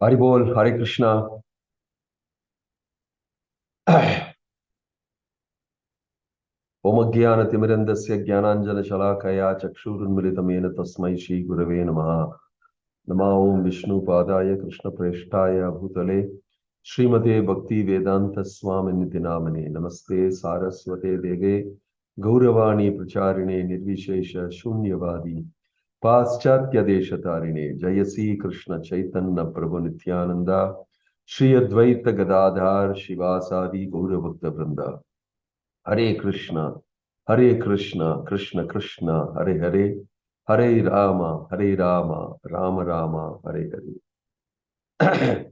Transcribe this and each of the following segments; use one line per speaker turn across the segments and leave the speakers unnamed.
Haribol, Hare Krishna. Omagyanatimirandasya Jnananjana Shalakaya Chakshurunmilitam Yena Tasmai Shri Gurave Namaha. Namo Om Vishnu Padaya Krishna Preshtaya Bhutale Srimate Bhakti Vedanta Swami Nitinamane Namaste Saraswate Dege Gauravani Pracharine Nirvishesha Shunyavadi Paschatya Deshatarine Jayasi Krishna Chaitanya Prabhu Nityananda Shri Advaita Gadadhar Shivasadi Gauravakta Vrinda Hare Krishna, Hare Krishna, Krishna Krishna, Hare Hare, Hare Rama, Hare Rama, Rama Rama, Hare Hare.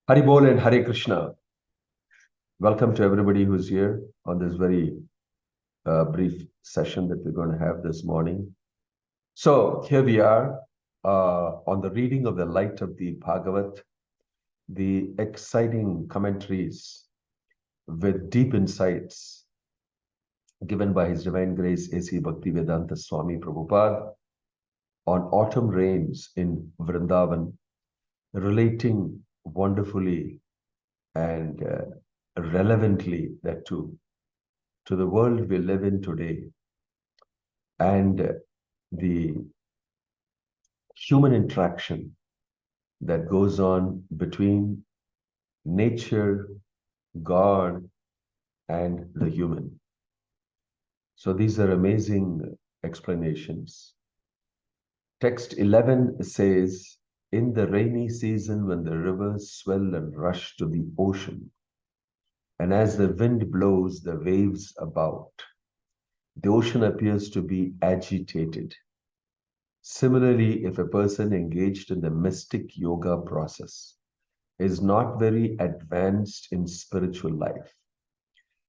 Hari Bol and Hare Krishna. Welcome to everybody who's here on this very brief session that we're going to have this morning. So here we are on the reading of the light of the Bhagavat, the exciting commentaries with deep insights given by His Divine Grace A.C. Bhaktivedanta Swami Prabhupada on autumn rains in Vrindavan, relating wonderfully and relevantly that too to the world we live in today and the human interaction that goes on between nature, God, and the human. So these are amazing explanations. Text 11 says, in the rainy season when the rivers swell and rush to the ocean, and as the wind blows the waves about, the ocean appears to be agitated. Similarly, if a person engaged in the mystic yoga process is not very advanced in spiritual life,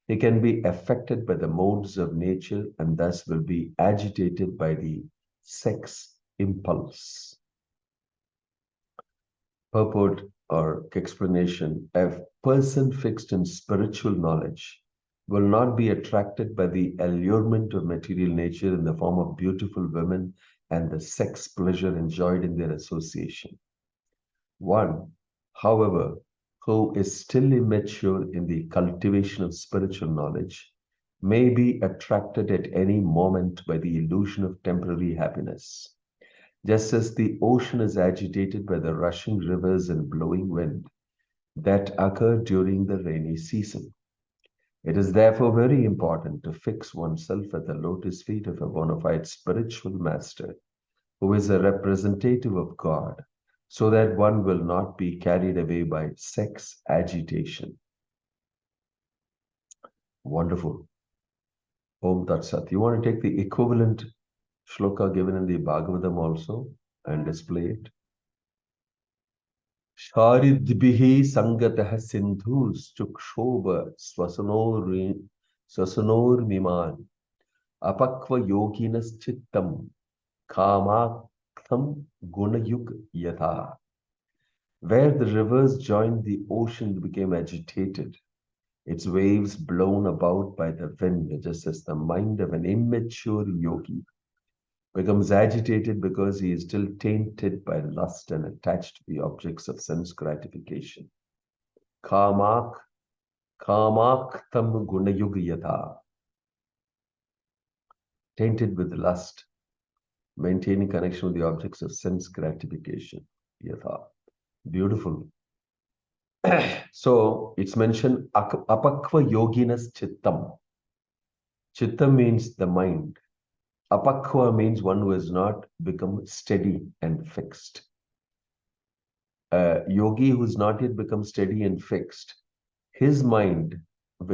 he can be affected by the modes of nature and thus will be agitated by the sex impulse. Purport or explanation: a person fixed in spiritual knowledge will not be attracted by the allurement of material nature in the form of beautiful women and the sex pleasure enjoyed in their association. One, however, who is still immature in the cultivation of spiritual knowledge may be attracted at any moment by the illusion of temporary happiness. Just as the ocean is agitated by the rushing rivers and blowing wind that occur during the rainy season. It is therefore very important to fix oneself at the lotus feet of a bona fide spiritual master who is a representative of God, so that one will not be carried away by sex agitation. Wonderful. Om Tat Sat. You want to take the equivalent shloka given in the Bhagavatam also and display it? Sharidbihi sangatah sindhus chukshobha swasanor miman apakva yoginas chittam kamaktham gunayug yatha. Where the rivers joined the ocean became agitated, its waves blown about by the wind, just as the mind of an immature yogi becomes agitated because he is still tainted by lust and attached to the objects of sense gratification. Kamaktam gunayug yatha. Tainted with lust, maintaining connection with the objects of sense gratification. Yatha. Beautiful. So it's mentioned apakva yoginas chittam. Chittam means the mind. Apakva means one who has not become steady and fixed. A yogi who's not yet become steady and fixed, his mind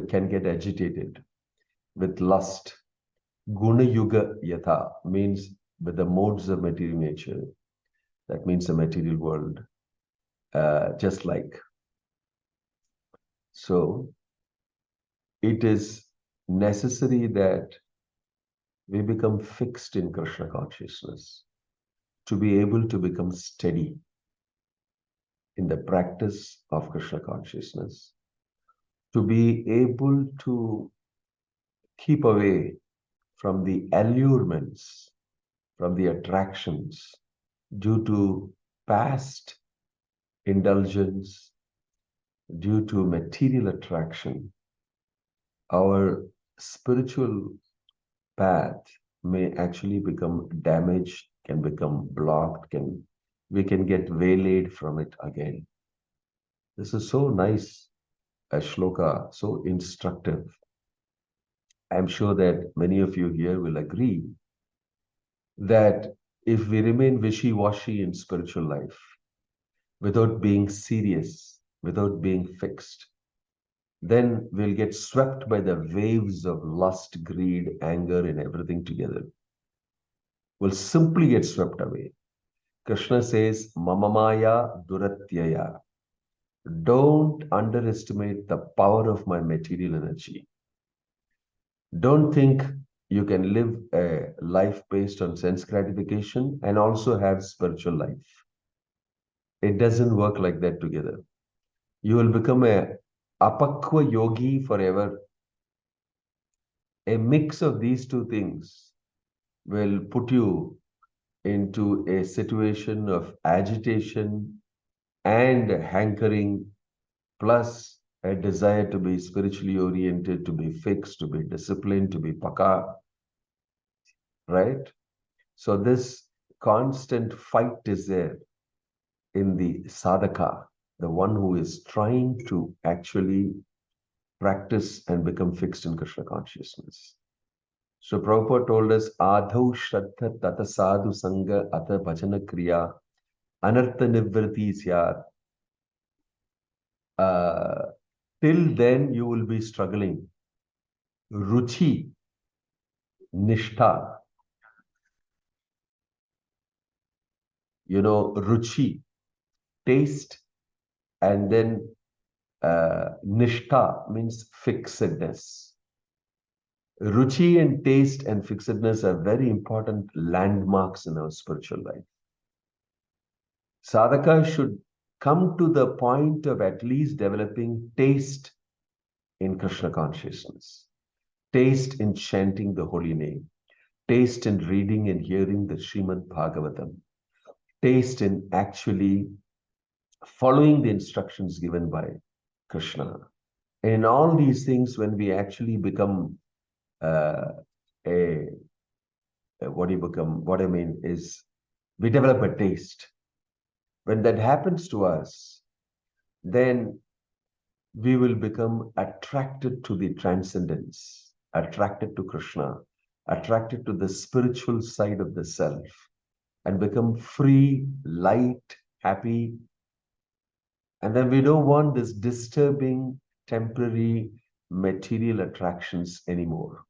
can get agitated with lust. Guna yuga yatha means with the modes of material nature. That means the material world. Just like. So it is necessary that we become fixed in Krishna consciousness to be able to become steady in the practice of Krishna consciousness, to be able to keep away from the allurements, from the attractions due to past indulgence, due to material attraction, our spiritual path may actually become damaged, can become blocked, we can get waylaid from it again. This is so nice, a shloka, so instructive. I'm sure that many of you here will agree that if we remain wishy-washy in spiritual life, without being serious, without being fixed, then we'll get swept by the waves of lust, greed, anger, and everything together. We'll simply get swept away. Krishna says, Mamamaya Duratyaya. Don't underestimate the power of my material energy. Don't think you can live a life based on sense gratification and also have spiritual life. It doesn't work like that together. You will become a apakwa yogi forever. A mix of these two things will put you into a situation of agitation and hankering, plus a desire to be spiritually oriented, to be fixed, to be disciplined, to be paka, right? So this constant fight is there in the sadhaka, the one who is trying to actually practice and become fixed in Krishna consciousness. So Prabhupada told us, Adhau Shraddha Tata Sadhu Sangha Atha Bhajana Kriya Anartha Nivrati Syar. Till then you will be struggling. Ruchi, Nishtha. Ruchi, taste, and then Nishtha means fixedness. Ruchi and taste and fixedness are very important landmarks in our spiritual life. Sadhaka should come to the point of at least developing taste in Krishna consciousness, taste in chanting the holy name, taste in reading and hearing the Srimad Bhāgavatam, taste in actually following the instructions given by Krishna. In all these things, when we actually become what I mean is we develop a taste. When that happens to us, then we will become attracted to the transcendence, attracted to Krishna, attracted to the spiritual side of the self, and become free, light, happy. And then we don't want this disturbing, temporary, material attractions anymore.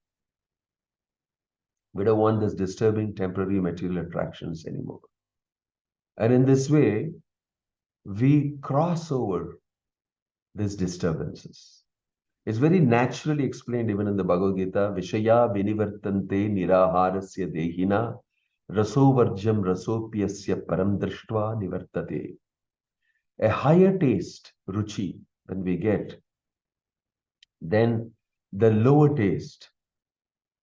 We don't want this disturbing, temporary, material attractions anymore. And in this way, we cross over these disturbances. It's very naturally explained even in the Bhagavad Gita, Vishaya vinivartante niraharasya dehina rasovarjam rasopyasya param drishtva nivartate. A higher taste, ruchi, when we get, then the lower taste,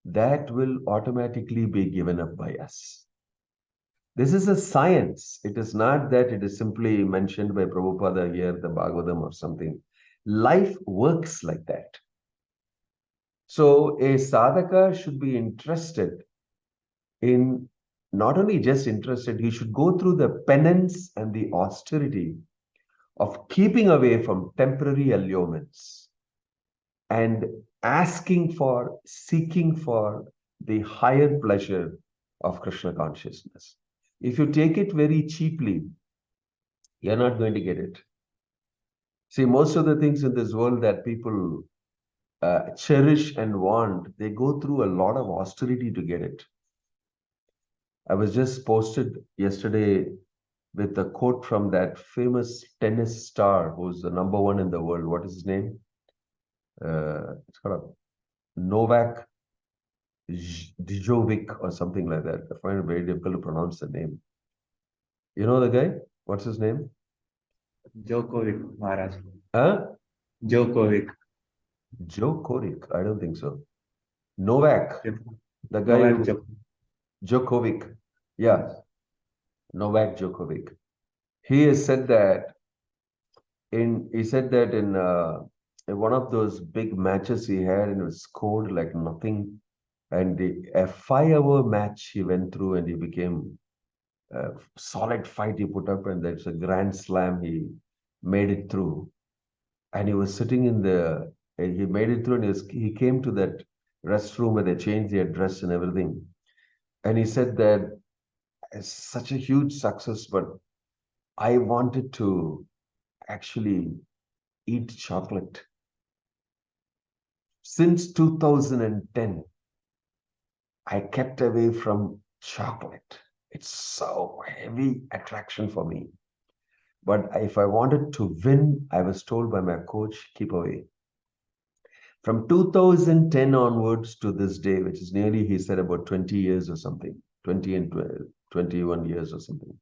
that will automatically be given up by us. This is a science. It is not that it is simply mentioned by Prabhupada here, the Bhagavatam or something. Life works like that. So a sadhaka should be interested in, not only just interested, he should go through the penance and the austerity of keeping away from temporary allurements and seeking for the higher pleasure of Krishna consciousness. If you take it very cheaply, you're not going to get it. See, most of the things in this world that people cherish and want, they go through a lot of austerity to get it. I was just posted yesterday with a quote from that famous tennis star who's the #1 in the world. What is his name? It's called Novak Djokovic or something like that. I find it very difficult to pronounce the name. You know the guy? What's his name?
Djokovic, Maharaj.
Huh?
Djokovic.
Djokovic? I don't think so. Novak. The guy
Novak
who... Djokovic. Yeah. Novak Djokovic. He has said that he said that in one of those big matches he had, and it was scored like nothing. And a 5-hour match he went through, and he became a solid fight he put up, and that's a grand slam he made it through. And he was sitting in he made it through, and he came to that restroom where they changed their dress and everything. And he said that it's such a huge success, but I wanted to actually eat chocolate. Since 2010, I kept away from chocolate. It's so heavy attraction for me. But if I wanted to win, I was told by my coach, keep away. From 2010 onwards to this day, which is nearly, he said, about 20 years or something, 20 and 21 years or something.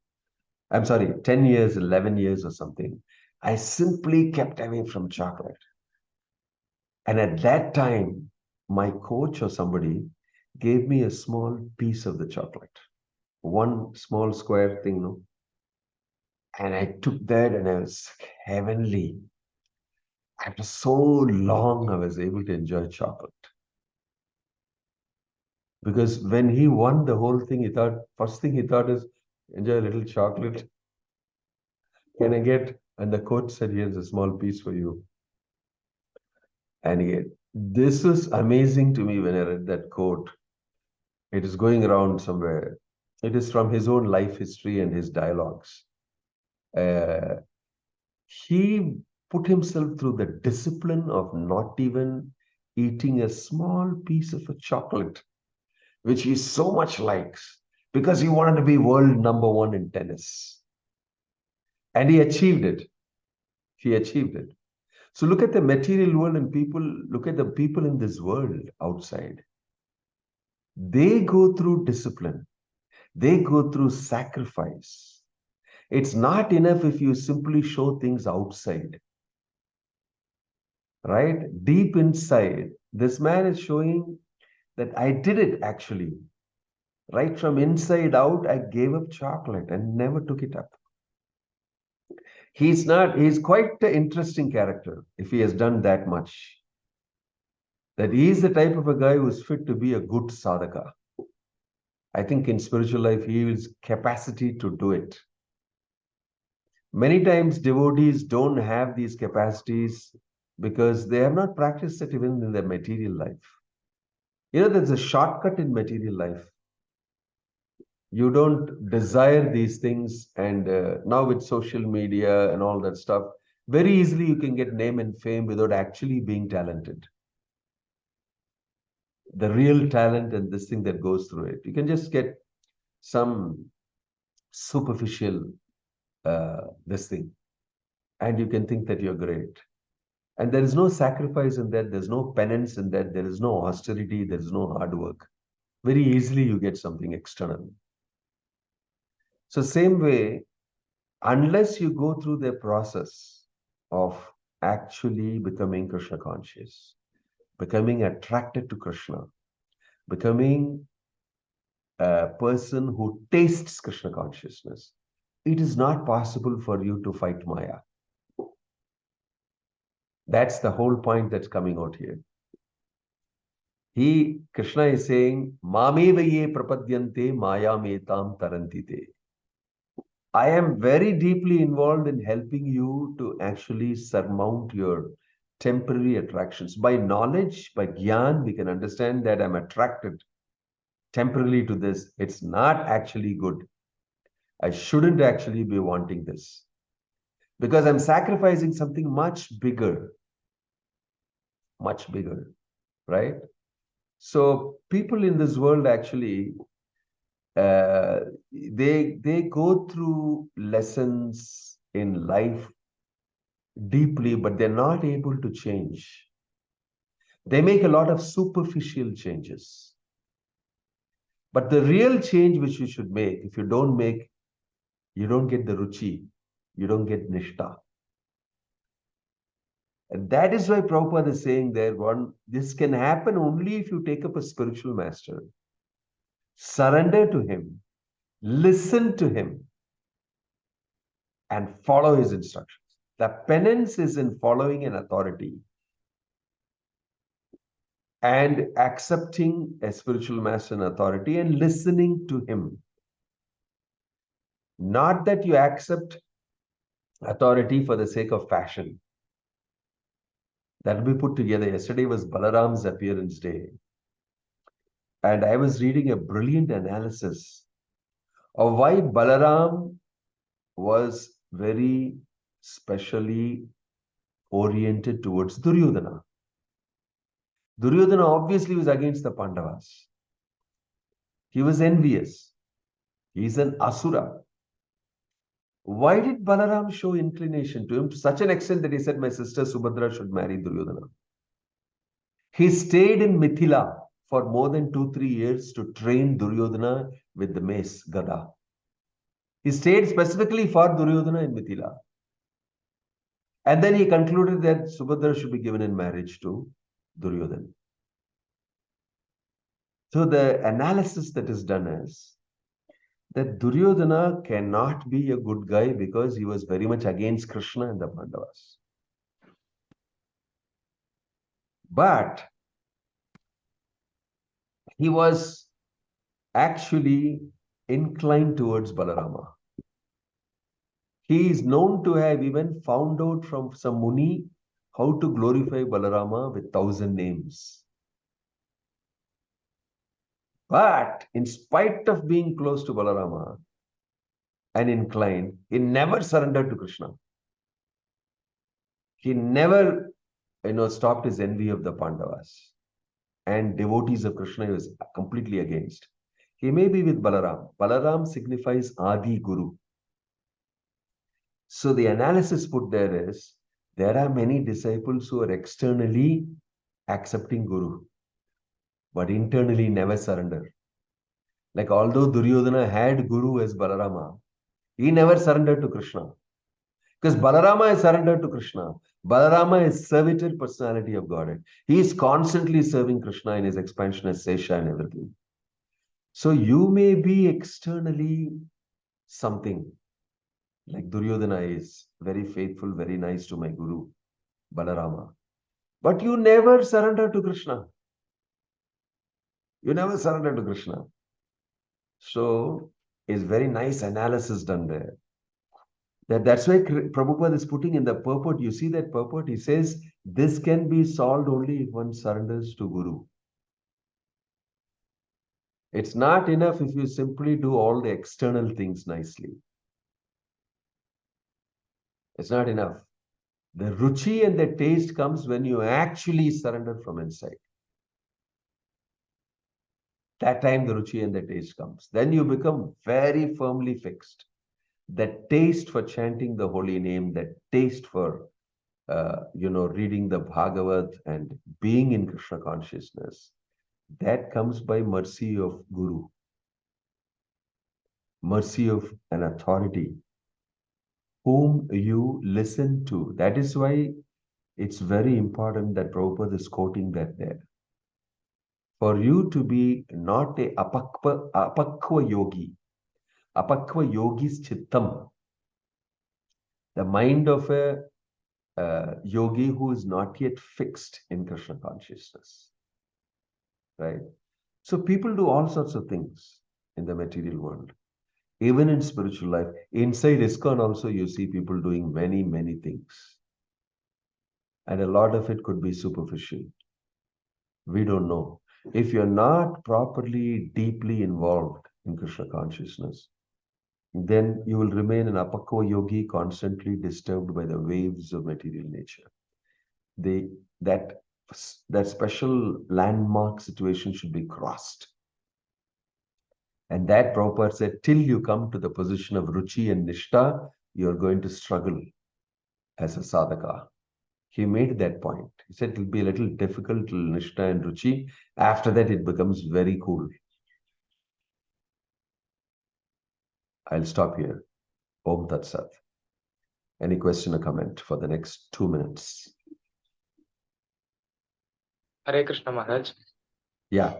I'm sorry, 10 years, 11 years or something. I simply kept away from chocolate. And at that time, my coach or somebody gave me a small piece of the chocolate, one small square thing, no? And I took that, and I was heavenly. After so long, I was able to enjoy chocolate. Because when he won the whole thing, first thing he thought is, enjoy a little chocolate. Can I get? And the coach said, here's a small piece for you. And this was amazing to me when I read that quote. It is going around somewhere. It is from his own life history and his dialogues. He put himself through the discipline of not even eating a small piece of a chocolate, which he so much likes, because he wanted to be world number one in tennis. And he achieved it. He achieved it. So look at the material world, and look at the people in this world outside. They go through discipline. They go through sacrifice. It's not enough if you simply show things outside. Right? Deep inside, this man is showing that I did it actually. Right from inside out, I gave up chocolate and never took it up. He's quite an interesting character if he has done that much. That he is the type of a guy who is fit to be a good sadhaka. I think in spiritual life, he has capacity to do it. Many times devotees don't have these capacities because they have not practiced it even in their material life. There's a shortcut in material life. You don't desire these things, and now with social media and all that stuff, very easily you can get name and fame without actually being talented. The real talent and this thing that goes through it, you can just get some superficial this thing, and you can think that you're great. And there is no sacrifice in that, there's no penance in that, there is no austerity, there is no hard work. Very easily you get something external. So same way, unless you go through the process of actually becoming Krishna conscious, becoming attracted to Krishna, becoming a person who tastes Krishna consciousness, it is not possible for you to fight Maya. That's the whole point that's coming out here. Krishna is saying, Mamevaye prapadyante maya metam tarantite. I am very deeply involved in helping you to actually surmount your temporary attractions. By knowledge, by jnana, we can understand that I'm attracted temporarily to this. It's not actually good. I shouldn't actually be wanting this, because I'm sacrificing something much bigger, right? So people in this world actually, they go through lessons in life deeply, but they're not able to change. They make a lot of superficial changes. But the real change which you should make, if you don't make, you don't get the ruchi, you don't get nishta. And that is why Prabhupada is saying there, this can happen only if you take up a spiritual master, surrender to him, listen to him, and follow his instructions. The penance is in following an authority and accepting a spiritual master and authority and listening to him. Not that you accept authority for the sake of fashion. That will be put together. Yesterday was Balaram's appearance day. And I was reading a brilliant analysis of why Balaram was very specially oriented towards Duryodhana. Duryodhana obviously was against the Pandavas. He was envious. He's an Asura. Why did Balaram show inclination to him to such an extent that he said, my sister Subhadra should marry Duryodhana? He stayed in Mithila for more than 2-3 years to train Duryodhana with the mace, Gada. He stayed specifically for Duryodhana in Mithila. And then he concluded that Subhadra should be given in marriage to Duryodhana. So the analysis that is done is that Duryodhana cannot be a good guy because he was very much against Krishna and the Pandavas. But he was actually inclined towards Balarama. He is known to have even found out from some Muni how to glorify Balarama with 1,000 names. But in spite of being close to Balarama and inclined, he never surrendered to Krishna. He never, stopped his envy of the Pandavas and devotees of Krishna. He was completely against. He may be with Balaram. Balaram signifies Adi Guru. So the analysis put there is, there are many disciples who are externally accepting Guru, but internally never surrender. Like although Duryodhana had Guru as Balarama, he never surrendered to Krishna. Because Balarama is surrendered to Krishna. Balarama is servitor personality of Godhead. He is constantly serving Krishna in his expansion as Sesha and everything. So you may be externally something, like Duryodhana is very faithful, very nice to my Guru, Balarama. But you never surrender to Krishna. You never surrender to Krishna. So is very nice analysis done there. That's why Prabhupada is putting in the purport. You see that purport? He says, this can be solved only if one surrenders to Guru. It's not enough if you simply do all the external things nicely. It's not enough. The ruchi and the taste comes when you actually surrender from inside. That time the ruchi and the taste comes. Then you become very firmly fixed. That taste for chanting the holy name, that taste for reading the Bhāgavata and being in Krishna consciousness, that comes by mercy of Guru, mercy of an authority whom you listen to. That is why it's very important that Prabhupada is quoting that there. For you to be not a apakva yogi, apakva yogi's chittam, the mind of a yogi who is not yet fixed in Krishna consciousness, right? So people do all sorts of things in the material world, even in spiritual life. Inside ISKCON also you see people doing many, many things. And a lot of it could be superficial. We don't know. If you're not properly, deeply involved in Krishna consciousness, then you will remain an apakva yogi, constantly disturbed by the waves of material nature. That special landmark situation should be crossed. And that Prabhupada said, till you come to the position of ruchi and nishta, you're going to struggle as a sadhaka. He made that point. He said it will be a little difficult till nishta and ruchi. After that, it becomes very cool. I'll stop here. Om Tat Sat. Any question or comment for the next 2 minutes?
Hare Krishna Maharaj.
Yeah.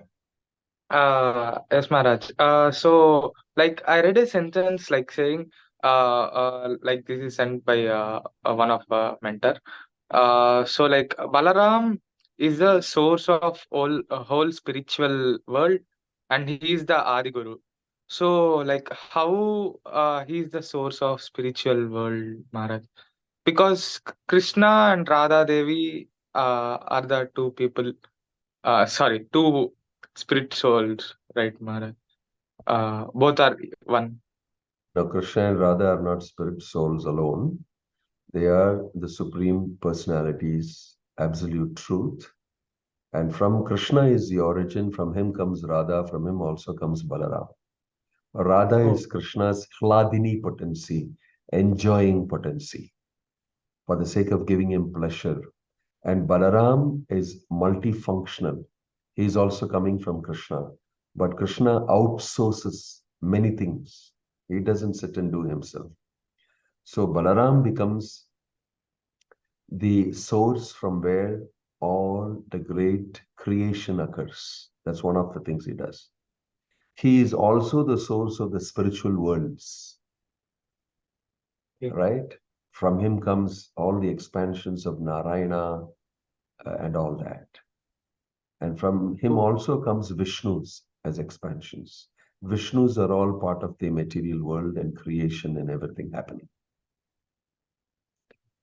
Yes, Maharaj. So, like, I read a sentence like saying, Like this is sent by one of mentor. So like Balaram is the source of all whole spiritual world, and he is the Adi Guru. So like how he is the source of spiritual world, Maharaj? Because Krishna and Radha Devi are the two people. Sorry, two spirit souls, right, Maharaj? Both are one.
Now, Krishna and Radha are not spirit souls alone. They are the supreme personalities, absolute truth. And from Krishna is the origin, from him comes Radha, from him also comes Balaram. Radha
Oh,
is Krishna's Hladini potency, enjoying potency, for the sake of giving him pleasure. And Balaram is multifunctional. He is also coming from Krishna. But Krishna outsources many things. He doesn't sit and do himself. So Balaram becomes the source from where all the great creation occurs. That's one of the things he does. He is also the source of the spiritual worlds,
okay.
right? From him comes all the expansions of Narayana and all that. And from him also comes Vishnus as expansions. Vishnus are all part of the material world and creation and everything happening.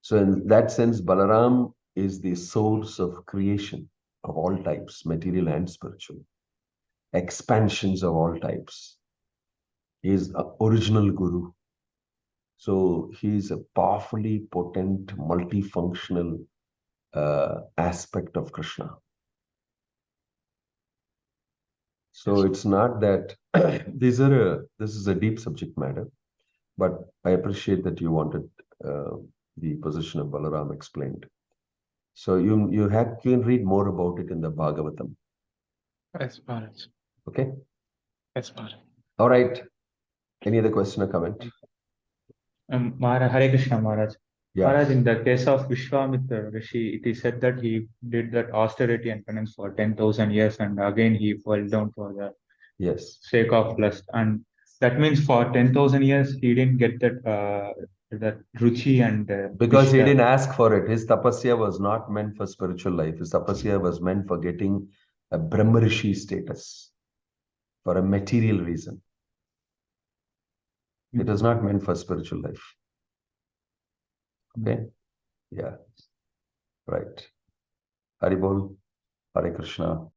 So in that sense, Balaram is the source of creation of all types, material and spiritual. Expansions of all types. He is an original guru. So he is a powerfully potent, multifunctional aspect of Krishna. So it's not that this is a deep subject matter, but I appreciate that you wanted the position of Balaram explained. So you can read more about it in the Bhagavatam.
Yes, Maharaj.
Okay.
Yes, Maharaj.
All right. Any other question or comment?
Maharaj, Hare Krishna Maharaj.
Yeah.
Maharaj, in the case of Vishwamitra Rishi, it is said that he did that austerity and penance for 10,000 years, and again he fell down for the
Yes.
sake of lust. And that means for 10,000 years he didn't get that ruchi and
Because he
Vishta.
didn't ask for it. His tapasya was not meant for spiritual life. His tapasya was meant for getting a Brahmarishi status for a material reason. It was not meant for spiritual life. Okay? Yeah. Right. Haribol, Hare Krishna.